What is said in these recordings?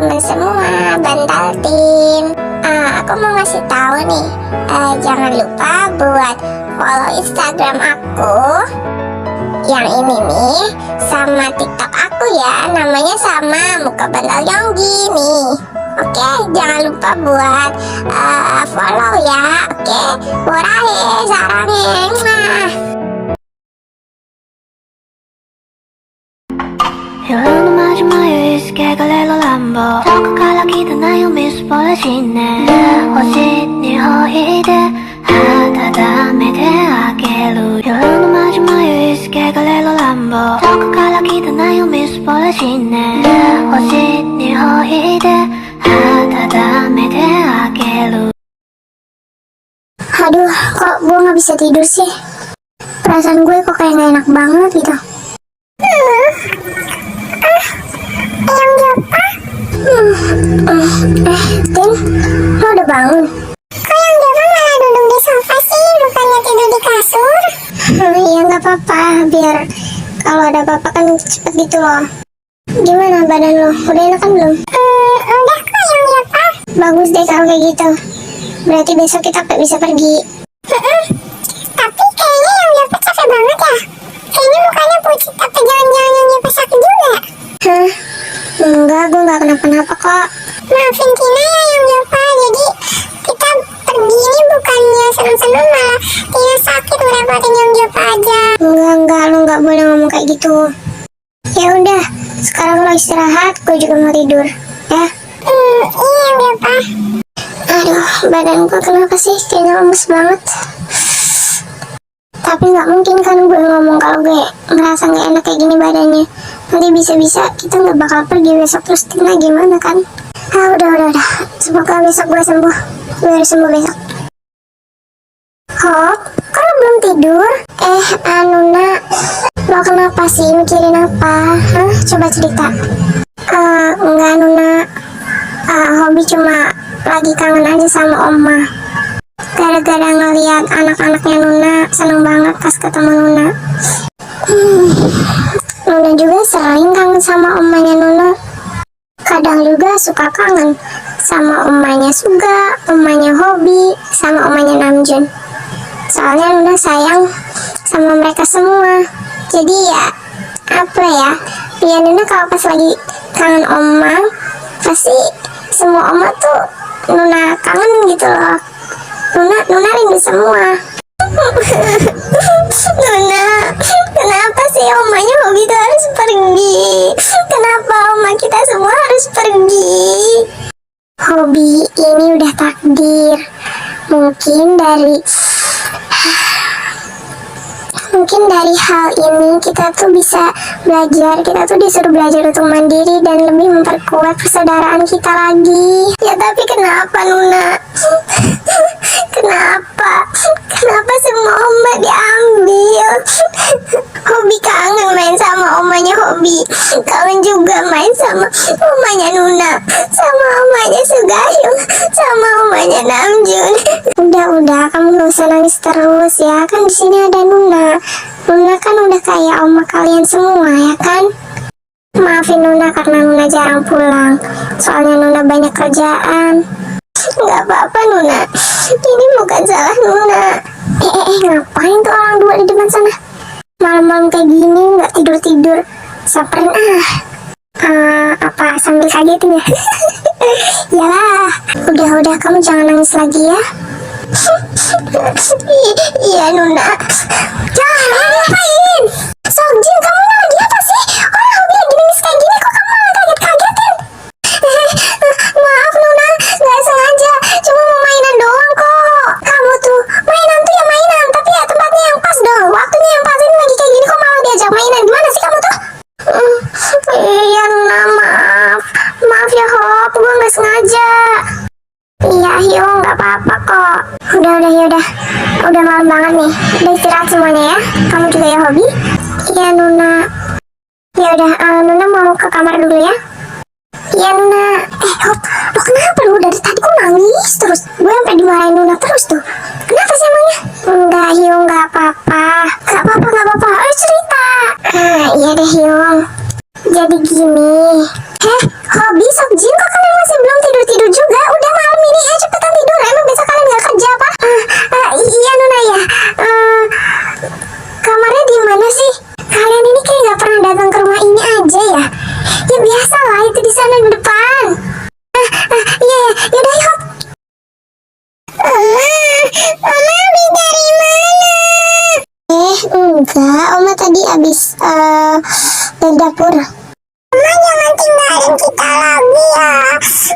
teman-teman semua, Bantal Tim. Aku mau ngasih tahu nih, jangan lupa buat follow Instagram aku yang ini nih, sama TikTok aku ya, namanya sama Muka Bantal Yonggi nih. Oke, jangan lupa buat follow ya. Oke, borahe, sarangeng, nah.夜の마지막 유의스케가 렐로 람보 저거 갈라기다 나요 미스 보라지네 호시니 호이데 하다다 메데아게루夜の마지막 유의스케가 렐로 람보 저거 갈라기다 나요 miss 보라지네 호시니 호이데 하다다 메데아게루. Aduh, kok gue gak bisa tidur sih? Perasaan gue kok kayak gak enak banget gitu. Yang Japa? Tin, lo udah bangun? Kok yang Japa malah duduk di sofa sih, bukannya tidur di kasur? Iya gak apa-apa, biar kalau ada apa-apa kan cepet gitu loh. Gimana badan lo? Udah enakan belum? Udah kok yang Japa. Bagus deh kalau kayak gitu. Berarti besok kita bisa pergi. Tapi kayaknya yang Japa capek banget ya. Kayaknya mukanya pucat, tapi jangan-jangan yang Japa sakit juga. Hah? Enggak, gue gak kenapa-napa kok. Maafin Tina ya yang Japa. Jadi kita pergi ini bukannya senang-senang, malah Tina sakit ngerepotin yang Japa aja. Enggak, lo gak boleh ngomong kayak gitu. Ya udah, sekarang lo istirahat, gue juga mau tidur. Ya? Iya yang Japa. Aduh, badan gue kenapa sih kayaknya lemes banget. Tapi nggak mungkin kan gue ngomong kalau gue merasa nggak enak kayak gini badannya. Nanti bisa-bisa kita nggak bakal pergi besok, terus Tina gimana kan? Udah. Semoga besok gue sembuh. Gue harus sembuh besok. Hop, kok lo belum tidur? Nuna, lo kenapa sih, mikirin apa? Hah? Coba cerita. Enggak Nuna, Hobi cuma lagi kangen aja sama Oma. Gara-gara ngeliat anak-anaknya Nuna, seneng banget pas ketemu Nuna. Nuna juga sering kangen sama omanya Nuna. Kadang juga suka kangen sama omanya Suga, omanya Hobi, sama omanya Namjoon. Soalnya Nuna sayang sama mereka semua. Jadi ya, apa ya, Nuna kalau pas lagi kangen oma, pasti semua oma tuh Nuna kangen gitu loh. Nuna rindu semua. Nuna, kenapa sih omanya Hobi tuh harus pergi? Kenapa oma kita semua harus pergi? Hobi, ini udah takdir. Mungkin dari hal ini kita tuh bisa belajar, kita tuh disuruh belajar untuk mandiri dan lebih memperkuat persaudaraan kita lagi. Ya tapi kenapa Nuna? Kenapa semua oma diambil? Hobi kangen main sama omanya Hobi, kangen juga main sama omanya Nuna, sama omanya Sugayung, sama omanya Namjoon. Udah, kamu gak usah nangis terus ya, kan di sini ada Nuna. Nuna kan udah kayak oma kalian semua ya kan? Maafin Nuna karena Nuna jarang pulang, soalnya Nuna banyak kerjaan. Gak apa-apa Nuna, ini bukan salah Nuna. Ngapain tuh orang dua di depan sana? Malam-malam kayak gini gak tidur-tidur, samperin apa sambil kagetin ya? Yalah, udah kamu jangan nangis lagi ya. Iya Nuna. Jangan ngapain? Songjin, kamu lagi apa sih? Orang Hobi lagi nangis kayak gini, kok kamu malah kaget-kagetin? Maaf Nuna, gak sengaja, cuma mau mainan doang kok. Kamu tuh, mainan tuh ya mainan, tapi ya tempatnya yang pas dong, waktunya yang pas. Ini lagi kayak gini kok malah diajak mainan, gimana sih kamu tuh? Iya Nuna, maaf ya Hop, gue gak sengaja. Iya Hyung, gak apa-apa kok. Udah malam banget nih. Udah istirahat semuanya ya. Kamu juga ya Hobi? Iya Nuna. Ya udah, Nuna mau ke kamar dulu ya. Iya Nuna. Hop, lo kenapa lu dari tadi kok nangis terus? Gue sampai dimarahin Nuna terus tuh. Kenapa sih emangnya? Enggak Hyung, gak apa-apa. Gak apa-apa. Ayo cerita. Iya deh Hyung. Jadi gini. Hobi Songjin kok kena itu di sana di depan. Iya, yaudah yuk. Oma habis dari mana? Enggak, Oma tadi habis dari dapur. Oma jangan tinggalin kita lagi ya.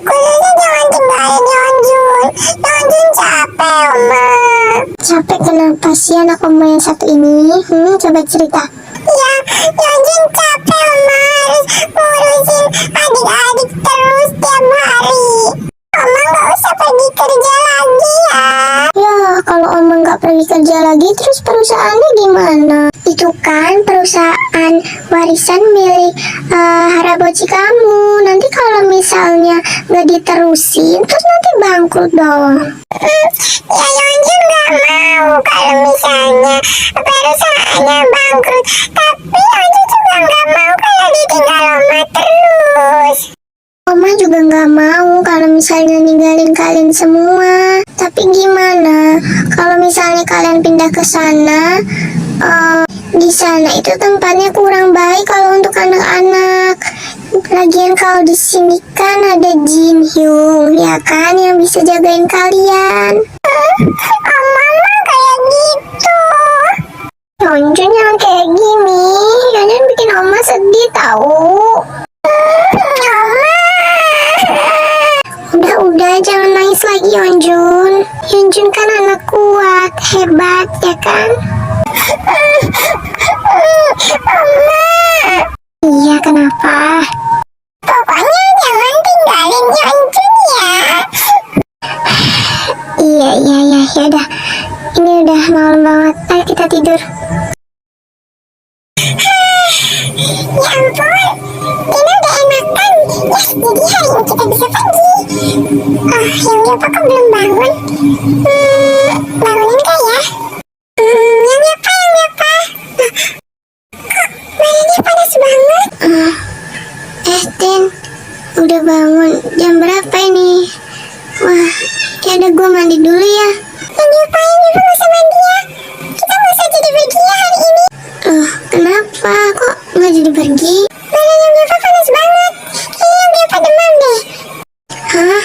Khususnya jangan tinggalin Yeonjun. Yeonjun capek, Oma. Capek kenapa sih anak Oma yang satu ini? Coba cerita. Ya, Yeonjun capek, Oma. Harus ngurusin adik-adik terus tiap hari. Oma nggak usah pergi kerja lagi ya. Ya, kalau Oma nggak pergi kerja lagi, terus perusahaannya gimana? Itu kan perusahaan warisan milik Harabochi kamu. Nanti kalau misalnya nggak diterusin, terus nanti bangkrut dong. Ya Yeonjun nggak mau kalau misalnya perusahaannya bangkrut. Tapi Yeonjun juga nggak mau kalau ditinggal Oma terus. Oma juga nggak mau kalau misalnya ninggalin kalian semua. Tapi gimana kalau misalnya kalian pindah ke sana? Di sana itu tempatnya kurang baik kalau untuk anak-anak. Lagian kalau di sini kan ada Jin Hyung, ya kan, yang bisa jagain kalian. Mama kayak gitu. Yeonjun jangan kayak gini. Yeonjun bikin Oma sedih tahu. Udah, jangan nangis lagi Yeonjun. Yeonjun kan anak kuat, hebat, ya kan? Oma. Iya, kenapa? Pokoknya jangan tinggalin Yeonjun ya. Iya, ya udah. Ini udah malam banget. Ayo kita tidur. Ya ampun, Dina udah enakan. Yes, jadi hari ini kita bisa pergi. Yang Yopa kok belum bangun? Bangunin kah ya? Yang Yopa. Kok badannya panas banget? Tin, udah bangun. Jam berapa ini? Wah, ya udah gue mandi dulu ya. Yang Yopa gak usah mandi ya. Kita gak usah jadi pergi ya hari ini. Kenapa? Kok nggak jadi pergi? Badan yang Yopa panas banget. Kayaknya yang Yopa demam deh. Hah?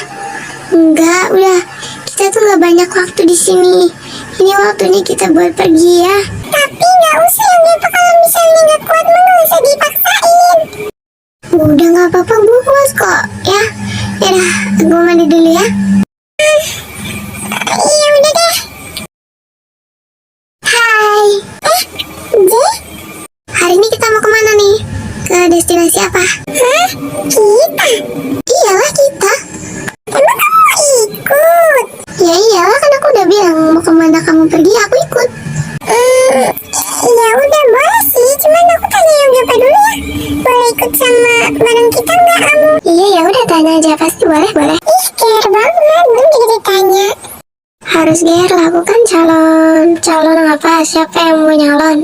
Enggak, udah. Kita tuh nggak banyak waktu di sini. Ini waktunya kita buat pergi ya. Tapi nggak usah yang Yopa, kalau misalnya nggak kuat mah nggak usah dipaksain. Udah nggak apa-apa, gue kuat kok. Ya, yaudah, gue mandi dulu ya. Iya udah deh. Hai. Jay? Hari ini kita mau kemana nih? Ke destinasi apa? Hah? Kita? Iyalah kita. Emang kamu mau ikut? Ya iyalah, kan aku udah bilang mau kemana kamu pergi, aku ikut. Ya udah boleh sih, cuman aku tanya yang Yopa dulu ya. Boleh ikut sama bareng kita nggak kamu? Iya ya udah, tanya aja, pasti boleh. Ih, care banget, belum juga ditanya. Harus ger lah, aku kan calon apa? Siapa yang mau nyalon?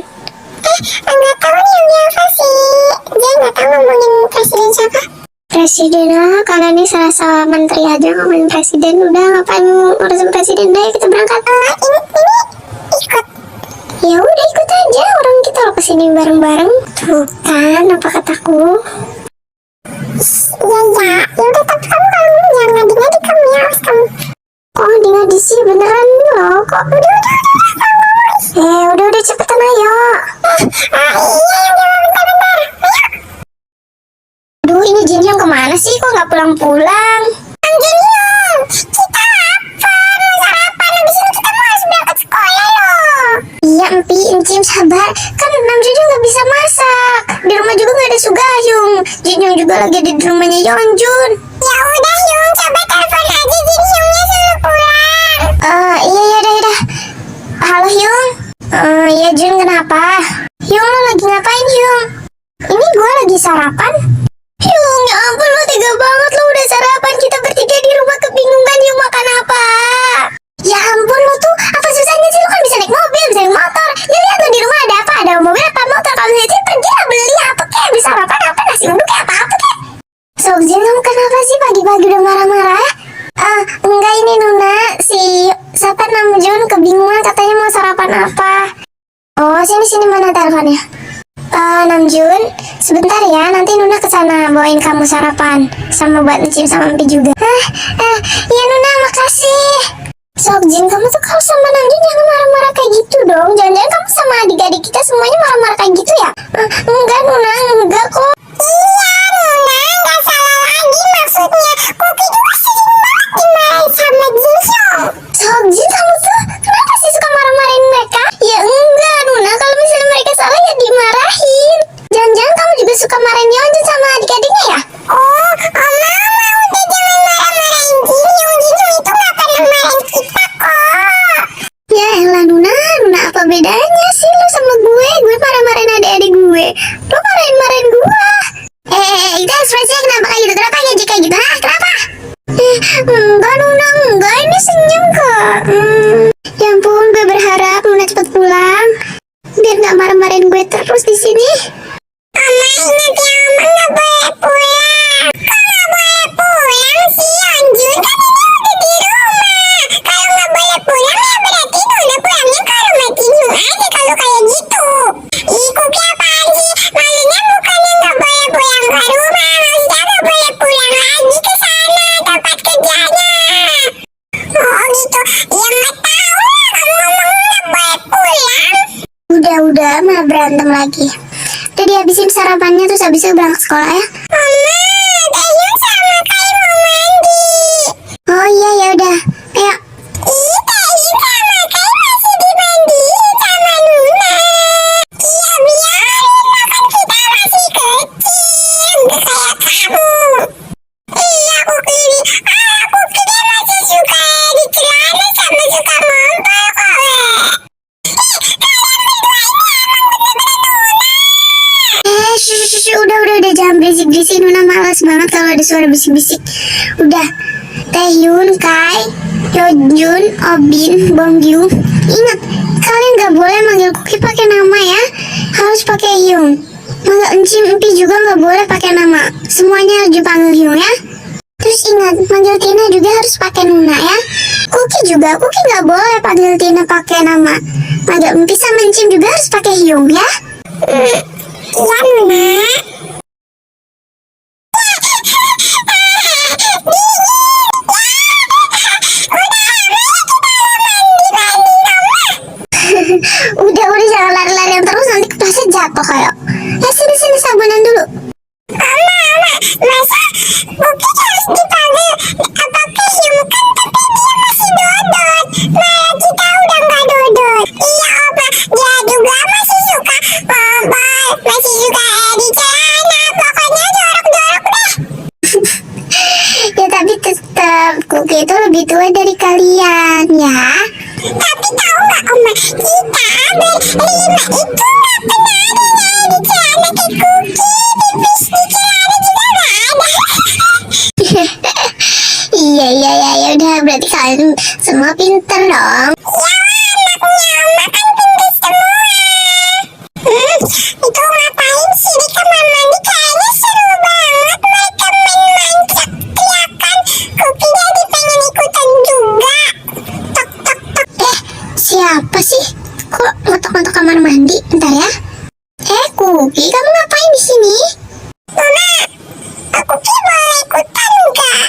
Enggak tahu nih yang Yopa sih. Dia nggak tahu ngomongin presiden siapa. Presiden karena ini salah menteri aja ngomongin presiden. Udah, ngapain urusin presiden deh, kita berangkat. Ini ikut. Ya udah ikut aja, orang kita lo kesini bareng-bareng. Tuh kan, apa kataku? Ya udah, tapi kamu kalau ngomong jangan ngadi-ngadi kamu ya, awas kamu. Kok ngadi-ngadi sih, beneran loh kok. Udah cepetan ayo. Iya yang jawab, bentar. Ayo. Aduh, ini Jin Hyung kemana sih? Kok nggak pulang-pulang? Jin Hyung, kita lapar, mau sarapan. Habis ini kita harus berangkat sekolah loh. Iya, Empi, Encim, sabar. Kan Namjoon nggak bisa masak. Di rumah juga nggak ada Sugahyung. Jin Hyung juga lagi ada di rumahnya Yeonjun. Ya udah Hyung, coba telepon aja Jin Hyungnya suruh pulang. Iya, udah. Halo Hyung. Ya Jun, kenapa? Hyung, lo lagi ngapain Hyung? Ini gue lagi sarapan. Hyung, ya ampun, lo tega banget, lo udah sarapan. Kita bertiga di rumah kebingungan Hyung makan apa. Ya ampun, lo tuh apa susahnya sih? Lo kan bisa naik mobil, bisa naik motor. Ya lihat lo di rumah ada apa? Ada mobil apa motor? Kalau itu pergi lah beli apa kek, bisa sarapan apa, nasi uduk kayak apa kek. Jin, kamu kenapa sih pagi-pagi udah marah-marah? Enggak, ini Nuna, si siapa Namjoon kebingungan katanya mau sarapan apa. Oh, sini mana teleponnya? Namjun, sebentar ya, nanti Nuna kesana bawain kamu sarapan sama buat Encim sama Empi juga. Iya Nuna, makasih. Sokjin, kamu tuh kalau sama Namjun jangan marah-marah kayak gitu dong. Jangan-jangan kamu sama adik-adik kita semuanya marah-marah kayak gitu ya? Enggak Nuna, enggak kok. Iya Nuna, enggak salah lagi maksudnya. Kuki juga sering banget dimarahin sama Jinsyong. Sokjin, kamu tuh kenapa sih suka marah-marahin mereka? Ya enggak Nuna, kalau misalnya mereka salah ya dimarahin. Jangan-jangan kamu juga suka marahin Yeonjun sama adik-adiknya ya? Oh, Mama udah jangan marah-marahin Jin. Yeonjun itu gak pernah marahin kita kok. Ya elah Nuna apa bedanya sih lu sama gue? Gue marah-marahin adik-adik gue, lu marahin gue. Itu ekspresinya kenapa kayak gitu? Kenapa ngejek kayak gitu? Hah? Kenapa? Enggak Nuna, enggak, ini senyum kok. Ya ampun, gue berharap Nuna cepet pulang biar gak marah-marahin gue terus di sini. Mama ingat ya, Mama gak boleh pulang. Kok gak boleh pulang sih Yeonjun? Kan ini udah di rumah. Kalau gak boleh pulang ya berarti Nuna pulangnya ke rumah Jinhyung aja kalau kayak gitu. Ih, Kuki apaan sih? Maksudnya bukannya gak boleh pulang ke rumah, maksudnya gak boleh pulang lagi ke sana tempat kerjanya. Oh gitu, ya gak tahu lah kamu ngomong gak boleh pulang. Udah, malah berantem lagi. Udah dihabisin sarapannya terus habis itu berangkat sekolah ya. Mama, Taehyung sama Kai mau mandi. Oh iya ya udah. Ayo. Ih, Taehyung sama Kai masih dimandiin sama Nuna. Iya biarin, makan kita masih kecil, gak kayak kamu. Iya Kuki dia masih suka di celana sama suka ngompol kok. Udah jangan berisik-berisik. Nuna malas banget kalau ada suara bisik-bisik. Udah, Taehyun, Kai, Yeonjun, Obin, Bongyu, ingat kalian gak boleh manggil Kuki pakai nama ya, harus pakai Hyung. Manggil Encim, Empi juga gak boleh pakai nama, semuanya harus dipanggil Hyung ya. Terus ingat, manggil Tina juga harus pakai Nuna ya. Kuki gak boleh panggil Tina pakai nama, manggil Empi sama Encim juga harus pakai Hyung ya. Iya Nuna. Udah jangan lari-larian terus, nanti kelasnya jatuh kayak. Sini sabunan dulu. Mama, masa Kuki harus dipanggil pakai Hyung kan, tapi dia masih dodot. Malah kita udah gak dodot. Iya Opa, dia juga masih suka ngompol, masih suka di celana, pokoknya jorok-jorok deh. Ya tapi tetap Kuki itu lebih tua dari kalian ya. Tapi tahu nggak Oma, kita berlima itu nggak pernah ada di celana kayak Kuki. Pipis di celana juga nggak ada. Iya udah, berarti kalian semua pinter dong. Ya anaknya Oma kan pinter semua. Itu ngapain sih di kamar mandi? Kayaknya seru banget mereka main mancak teriakan. Kuki jadi pengen ikutan juga. Tok. Siapa sih? Kok ngetok-ngetok kamar mandi? Bentar ya. Kuki, kamu ngapain di sini? Mama, Kuki boleh ikutan nggak?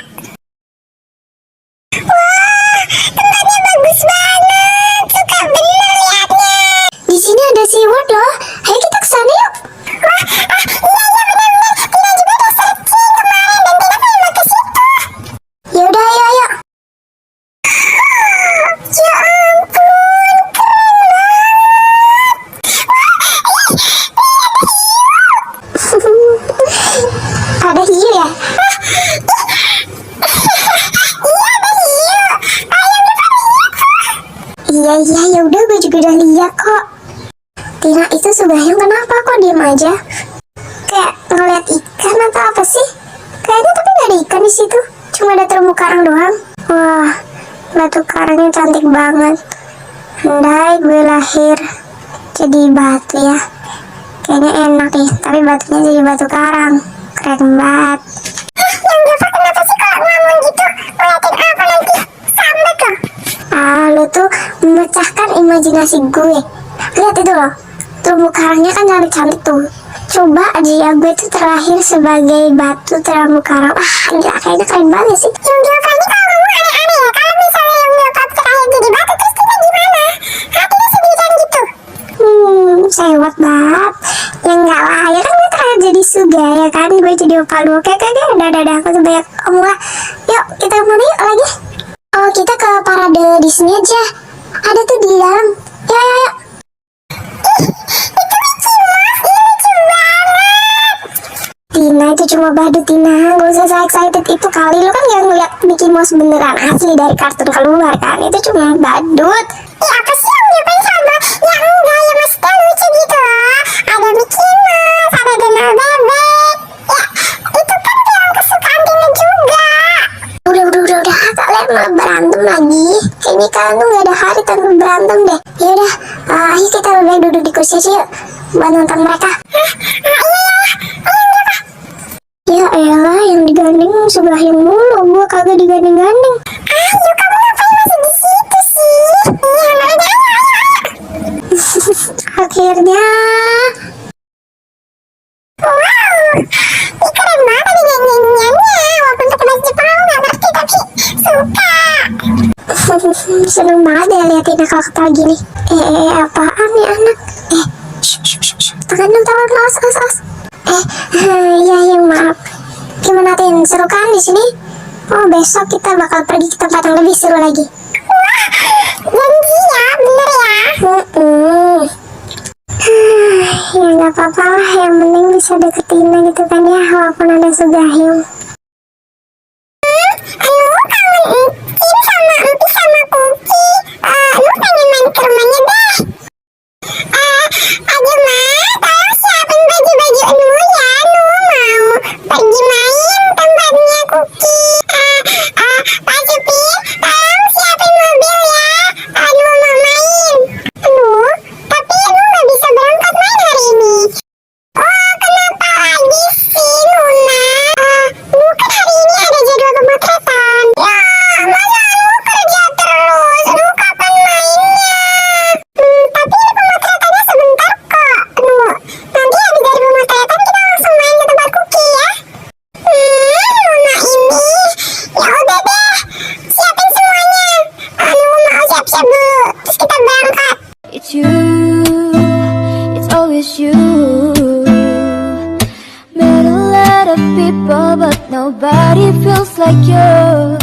Wah, tempatnya bagus banget. Suka bener liatnya. Di sini ada SeaWorld loh. Ayo kita kesana yuk. Wah, iya bener. Tina juga udah searching kemarin dan Tina pengen mau ke situ. Yaudah, ayo. Ya ampun, keren banget. Ada hiu ya? Iya ada hiu. Ayamnya pada hiu. Iya ya udah, gue juga udah lihat kok. Tina itu Subahyung kenapa kok diem aja? Kayak ngeliat ikan atau apa sih? Kayaknya tapi gak ada ikan di situ. Cuma ada terumbu karang doang. Wah, batu karangnya cantik banget. Andai gue lahir jadi batu ya, kayaknya enak nih. Tapi batunya jadi batu karang, keren banget. Yang Deva kenapa sih kalau ngomong gitu? Ngeliatin apa nanti? Sambat loh. Lu tuh memecahkan imajinasi gue. Lihat itu loh, terumbu karangnya kan cantik-cantik tuh. Coba aja ya, gue tuh terlahir sebagai batu terumbu karang. Gila, kayaknya keren banget sih. Yang Gilva ini kalau ngomong aneh-aneh ya. Kalau misalnya yang Gilva terlahir jadi batu, terus kita gimana? Hatinya sendirian gitu. Sewot banget. Ya enggak lah, ya kan gue terlahir jadi Suga ya kan. Gue jadi opa lu. Oke, dadah, aku tuh banyak omong lah. Yuk, kita mana yuk lagi? Oh, kita ke parade di sini aja. Ada tuh di dalam. Yuk. Tina, itu cuma badut Tina, gak usah excited itu kali. Lu kan gak ngeliat Mickey Mouse beneran asli dari kartun keluar kan. Itu cuma badut. Apa sih yang diapain sama? Ya enggak, ya maksudnya lucu gitu loh. Ada Mickey Mouse, ada Donald Bebek. Ya, itu kan film kesukaan Tina juga. Udah, kalian malah berantem lagi. Kayaknya kalian tuh gak ada hari tanpa berantem deh. Yaudah, ayo kita lebih baik duduk di kursi aja yuk, buat nonton mereka. Ya elah, yang digandeng sebelah yang mulu, gua kagak digandeng-gandeng. Ayo, kamu ngapain masih di situ sih? Iya, ayo. Akhirnya. Wow, ini keren banget nih nyanyiannya. Walaupun pakai bahasa Jepang, aku gak ngerti, tapi suka. Seneng banget ya liatin akal ketawa gini. Apaan nih anak? Tangan dong, awas. Ya maaf. Gimana Tin? Seru kan di sini? Oh, besok kita bakal pergi ke tempat yang lebih seru lagi. Wah, janji ya, bener ya? Ya nggak apa-apa lah, yang penting bisa deketin gitu kan ya, walaupun ada Sugahyung. Lu kangen Tin sama Empi sama Kuki. Lu pengen main ke rumahnya deh. Aduh Ma, tolong siapin baju-baju Enu ya. Enu mau pergi main tempatnya Kuki. Pak Supir, tolong siapin mobil ya. Aduh mau main. Tapi Enu gak bisa berangkat main hari ini. Oh, kenapa lagi sih Nuna? Kan hari ini ada jadwal pemotretan. Ya, masa Enu kerja terus? Enu kapan mainnya? Tapi ini pemotretannya sebentar kok. Nanti habis dari pemotretan kita langsung main ke tempat Kuki ya. Nuna ini. Ya udah deh, siapin semuanya. Mau siap-siap dulu, terus kita berangkat. It's you, it's always you. Met a lot of people but nobody feels like you.